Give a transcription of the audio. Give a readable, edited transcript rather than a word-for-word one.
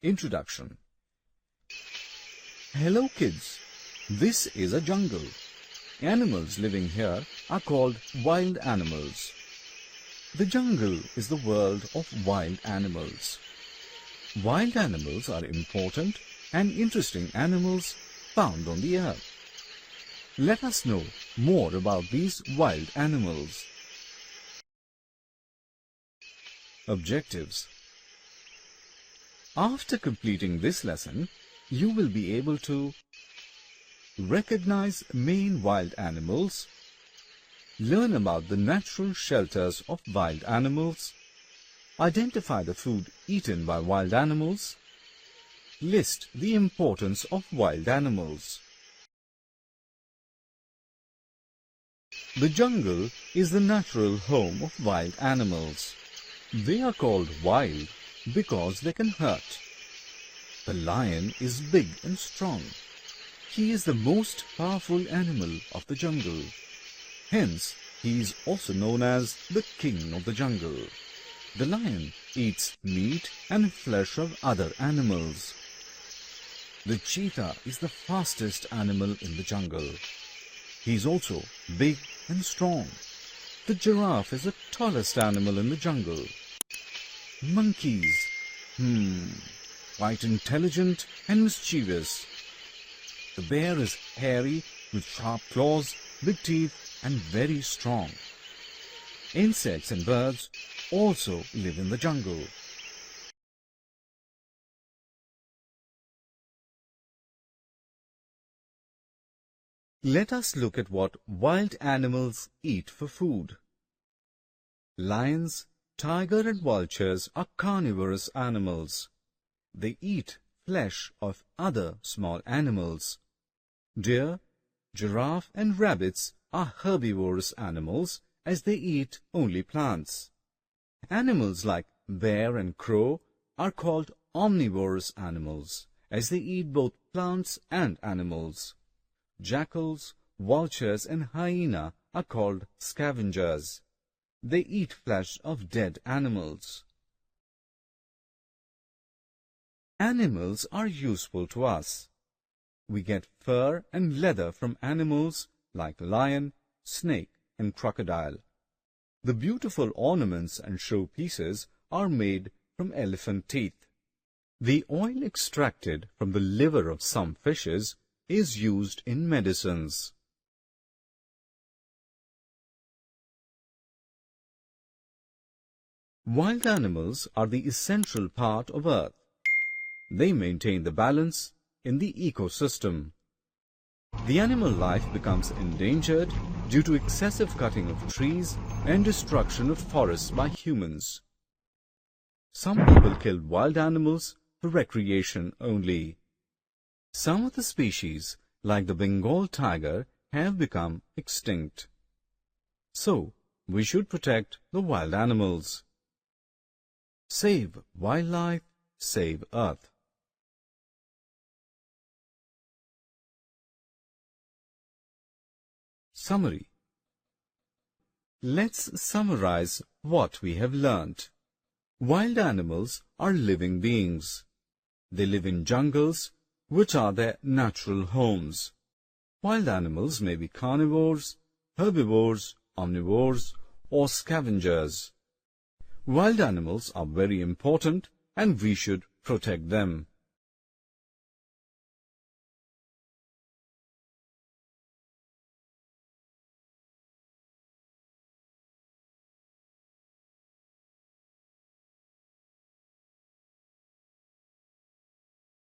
Introduction. Hello kids, this is a jungle. Animals living here are called wild animals. The jungle is the world of wild animals. Wild animals are important and interesting animals found on the earth. Let us know more about these wild animals. Objectives. After completing this lesson, you will be able to recognize main wild animals, learn about the natural shelters of wild animals, identify the food eaten by wild animals, list the importance of wild animals. The jungle is the natural home of wild animals. They are called wild because they can hurt. The lion is big and strong. He is the most powerful animal of the jungle. Hence, he is also known as the king of the jungle. The lion eats meat and flesh of other animals. The cheetah is the fastest animal in the jungle. He is also big and strong. The giraffe is the tallest animal in the jungle. Monkeys, quite intelligent and mischievous. The bear is hairy with sharp claws, big teeth and very strong. Insects and birds also live in the jungle. Let us look at what wild animals eat for food. Lions, tiger and vultures are carnivorous animals. They eat flesh of other small animals. Deer, giraffe and rabbits are herbivorous animals as they eat only plants. Animals like bear and crow are called omnivorous animals as they eat both plants and animals. Jackals, vultures and hyena are called scavengers. They eat flesh of dead animals. Animals are useful to us. We get fur and leather from animals like lion, snake and crocodile. The beautiful ornaments and showpieces are made from elephant teeth. The oil extracted from the liver of some fishes is used in medicines. Wild animals are the essential part of Earth. They maintain the balance in the ecosystem. The animal life becomes endangered due to excessive cutting of trees and destruction of forests by humans. Some people kill wild animals for recreation only. Some of the species, like the Bengal tiger, have become extinct. So, we should protect the wild animals. Save wildlife, save Earth. Summary. Let's summarize what we have learnt. Wild animals are living beings. They live in jungles, which are their natural homes. Wild animals may be carnivores, herbivores, omnivores, or scavengers. Wild animals are very important and we should protect them.